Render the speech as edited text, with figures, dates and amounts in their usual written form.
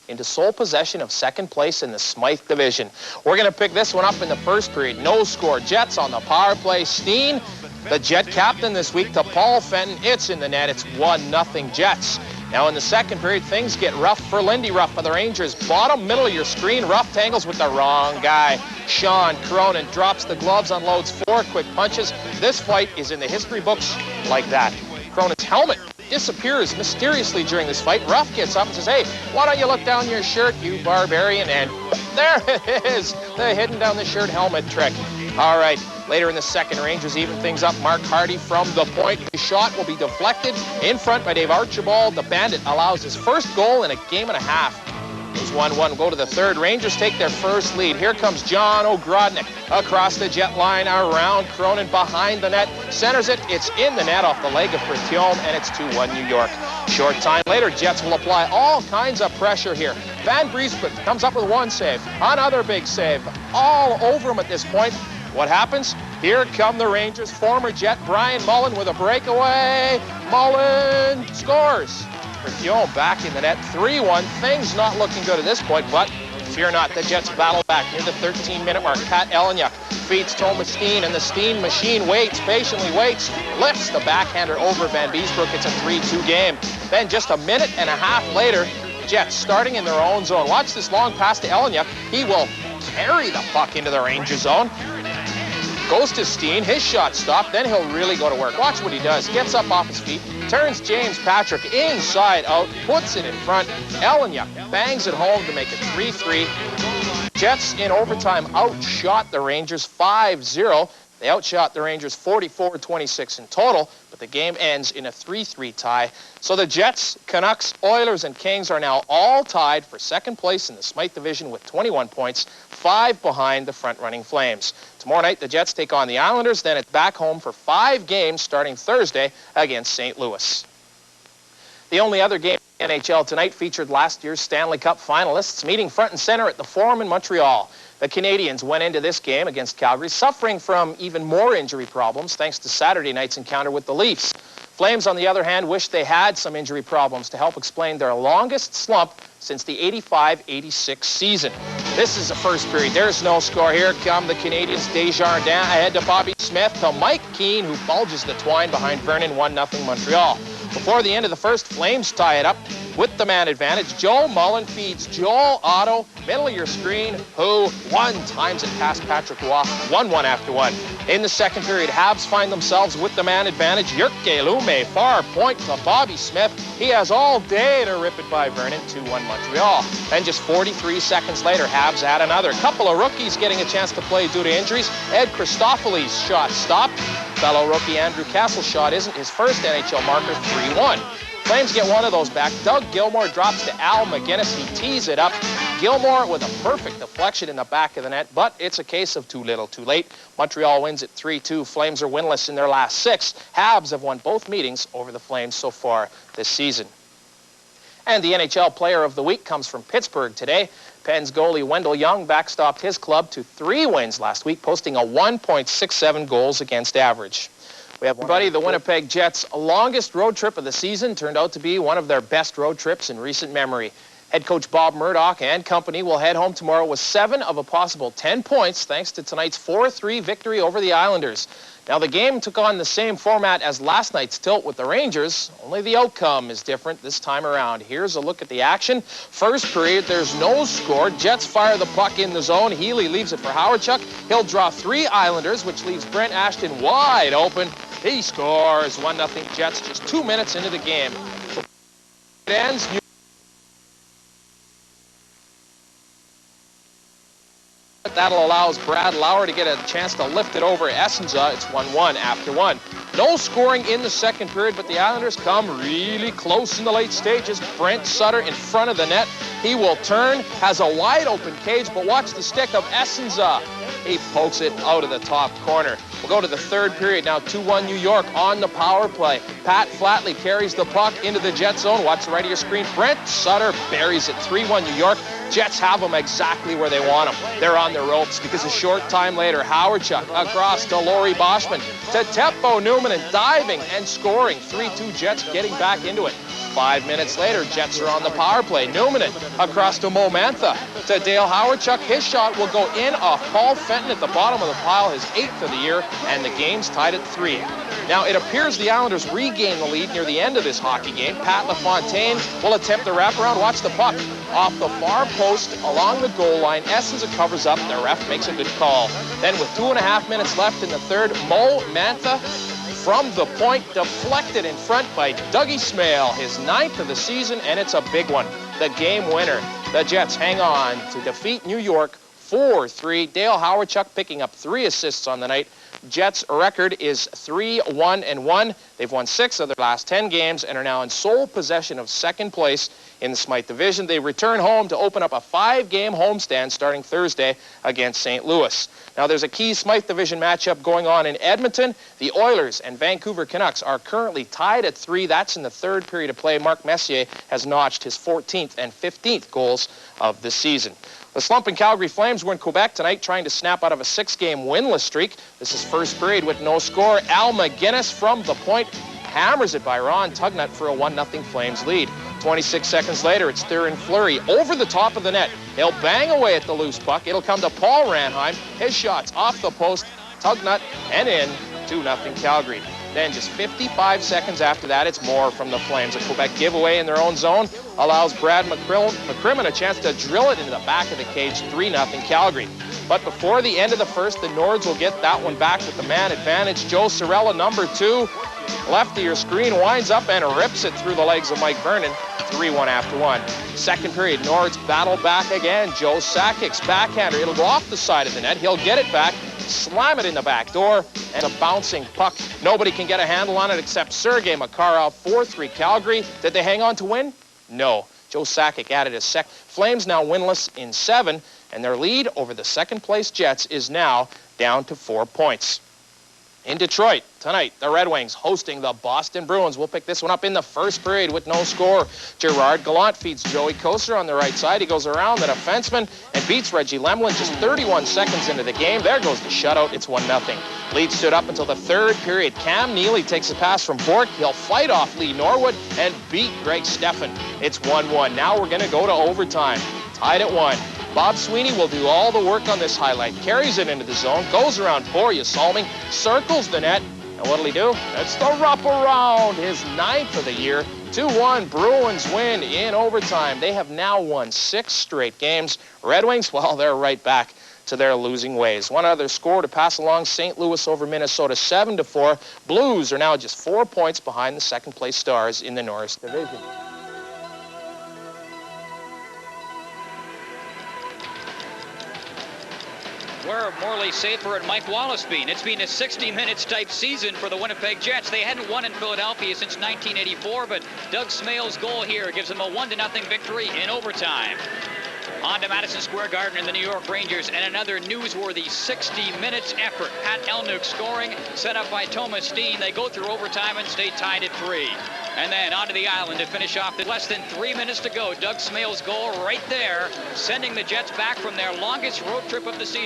into sole possession of second place in the Smythe division. We're going to pick this one up in the first period. No score. Jets on the power play. Steen, the Jet captain this week, to Paul Fenton. It's in the net. It's 1-0 Jets. Now in the second period, things get rough for Lindy. Ruff of the Rangers. Bottom middle of your screen. Ruff tangles with the wrong guy. Shawn, Cronin drops the gloves, unloads 4 quick punches. This fight is in the history books like that. Cronin's helmet disappears mysteriously during this fight. Ruff gets up and says, "Hey, why don't you look down your shirt, you barbarian?" And there it is, the hidden down the shirt helmet trick. All right, later in the second, Rangers even things up. Mark Hardy from the point. His shot will be deflected in front by Dave Archibald. The Bandit allows his first goal in a game and a half. It's 1-1. Go to the third. Rangers take their first lead. Here comes John O'Grodnick across the Jet line, around Cronin, behind the net. Centers it. It's in the net off the leg of Bertium, and it's 2-1 New York. Short time later, Jets will apply all kinds of pressure here. Van Briesbroek comes up with 1 save. Another big save. All over him at this point. What happens? Here come the Rangers. Former Jet Brian Mullen with a breakaway. Mullen scores. Bertium back in the net, 3-1. Things not looking good at this point, but fear not, the Jets battle back near the 13-minute mark. Pat Eleniuk feeds Thomas Steen, and the Steen machine waits, patiently waits, lifts the backhander over Van Briesbroek. It's a 3-2 game. Then just a minute and a half later, Jets starting in their own zone. Watch this long pass to Eleniuk. He will carry the puck into the Ranger zone. Goes to Steen, his shot stopped, then he'll really go to work. Watch what he does. Gets up off his feet, turns James Patrick inside out, puts it in front. Eleniuk bangs it home to make it 3-3. Jets in overtime outshot the Rangers 5-0. They outshot the Rangers 44-26 in total, but the game ends in a 3-3 tie. So the Jets, Canucks, Oilers, and Kings are now all tied for second place in the Smythe division with 21 points, 5 behind the front-running Flames. Tomorrow night, the Jets take on the Islanders. Then it's back home for 5 games starting Thursday against St. Louis. The only other game in the NHL tonight featured last year's Stanley Cup finalists meeting front and center at the Forum in Montreal. The Canadiens went into this game against Calgary suffering from even more injury problems thanks to Saturday night's encounter with the Leafs. Flames, on the other hand, wish they had some injury problems to help explain their longest slump since the 85-86 season. This is the first period. There's no score. Here come the Canadiens. Desjardins ahead to Bobby Smith, to Mike Keane, who bulges the twine behind Vernon. 1-0 Montreal. Before the end of the first, Flames tie it up with the man advantage. Joe Mullen feeds Joel Otto, middle of your screen, who times it past Patrick Roy, 1-1 after 1. In the second period, Habs find themselves with the man advantage. Jyrke Lume, far point to Bobby Smith. He has all day to rip it by Vernon. 2-1 Montreal. Then just 43 seconds later, Habs add another. Couple of rookies getting a chance to play due to injuries. Ed Christopoulos' shot stopped. Fellow rookie Andrew Castle's shot isn't his first NHL marker. 3-1. Flames get one of those back. Doug Gilmour drops to Al McGinnis. He tees it up. Gilmour with a perfect deflection in the back of the net, but it's a case of too little, too late. Montreal wins at 3-2. Flames are winless in their last 6. Habs have won both meetings over the Flames so far this season. And the NHL Player of the Week comes from Pittsburgh today. Pens goalie Wendell Young backstopped his club to 3 wins last week, posting a 1.67 goals against average. We have everybody, the Winnipeg Jets' longest road trip of the season turned out to be one of their best road trips in recent memory. Head coach Bob Murdoch and company will head home tomorrow with 7 of a possible 10 points thanks to tonight's 4-3 victory over the Islanders. Now, the game took on the same format as last night's tilt with the Rangers, only the outcome is different this time around. Here's a look at the action. First period, there's no score. Jets fire the puck in the zone. Healy leaves it for Howardchuk. He'll draw 3 Islanders, which leaves Brent Ashton wide open. He scores. 1-0 Jets just 2 minutes into the game. It ends. That'll allow Brad Lauer to get a chance to lift it over Essenza. It's 1-1 after 1. No scoring in the second period, but the Islanders come really close in the late stages. Brent Sutter in front of the net. He will turn, has a wide open cage, but watch the stick of Essenza. He pokes it out of the top corner. We'll go to the third period now. 2-1 New York on the power play. Pat Flatley carries the puck into the Jet zone. Watch the right of your screen. Brent Sutter buries it. 3-1 New York. Jets have them exactly where they want them. They're on the ropes because a short time later, Howardchuk across to Laurie Boschman, to Teppo Newman, and diving and scoring. 3-2 Jets getting back into it. 5 minutes later, Jets are on the power play. Newman across to Mo Mantha. To Dale Howardchuk. His shot will go in off Paul Fenton at the bottom of the pile, his 8th of the year, and the game's tied at 3. Now, it appears the Islanders regain the lead near the end of this hockey game. Pat LaFontaine will attempt the wraparound. Watch the puck off the far post along the goal line. As it covers up, the ref makes a good call. Then with 2.5 minutes left in the third, Mo Mantha from the point, deflected in front by Dougie Smale, his 9th of the season, and it's a big one. The game winner. The Jets hang on to defeat New York 4-3. Dale Howardchuk picking up 3 assists on the night. Jets' record is 3-1-1. They've won 6 of their last 10 games and are now in sole possession of second place in the Smythe Division. They return home to open up a 5-game homestand starting Thursday against St. Louis. Now, there's a key Smythe Division matchup going on in Edmonton. The Oilers and Vancouver Canucks are currently tied at 3. That's in the third period of play. Mark Messier has notched his 14th and 15th goals of the season. The slumping Calgary Flames were in Quebec tonight trying to snap out of a 6-game winless streak. This is first period with no score. Al McGinnis from the point hammers it by Ron Tugnut for a 1-0 Flames lead. 26 seconds later, it's Theoren Fleury over the top of the net. He'll bang away at the loose puck. It'll come to Paul Ranheim. His shot's off the post, Tugnut, and in. 2-0 Calgary. Then just 55 seconds after that, it's more from the Flames. A Quebec giveaway in their own zone allows Brad McCrimmon a chance to drill it into the back of the cage. 3-0 Calgary. But before the end of the first, the Nords will get that one back with the man advantage. Joe Cirella, number 2, left of your screen, winds up and rips it through the legs of Mike Vernon. 3-1 after 1. Second period, Nords battle back again. Joe Sakic's backhander. It'll go off the side of the net. He'll get it back, slam it in the back door, and a bouncing puck. Nobody can get a handle on it except Sergei Makarov. 4-3 Calgary. Did they hang on to win? No. Joe Sakic added his second. Flames now winless in 7, and their lead over the second-place Jets is now down to 4 points. In Detroit, tonight, the Red Wings hosting the Boston Bruins. We'll pick this one up in the first period with no score. Gerard Gallant feeds Joey Kocur on the right side. He goes around the defenseman and beats Reggie Lemlin just 31 seconds into the game. There goes the shutout. It's 1-0. Lead stood up until the third period. Cam Neely takes a pass from Bork. He'll fight off Lee Norwood and beat Greg Steffen. It's 1-1. Now we're going to go to overtime. Tied at 1. Bob Sweeney will do all the work on this highlight. Carries it into the zone, goes around Borja Salming, circles the net, and what'll he do? That's the wraparound, his 9th of the year. 2-1, Bruins win in overtime. They have now won 6 straight games. Red Wings, well, they're right back to their losing ways. One other score to pass along, St. Louis over Minnesota, 7-4. Blues are now just 4 points behind the second-place Stars in the Norris Division. Where Morley Safer and Mike Wallace been? It's been a 60 minutes type season for the Winnipeg Jets. They hadn't won in Philadelphia since 1984, but Doug Smale's goal here gives them a 1-0 victory in overtime. On to Madison Square Garden and the New York Rangers, and another newsworthy 60 minutes effort. Pat Elnuke scoring, set up by Thomas Steen. They go through overtime and stay tied at 3. And then onto the island to finish off. Less than 3 minutes to go. Doug Smale's goal right there, sending the Jets back from their longest road trip of the season.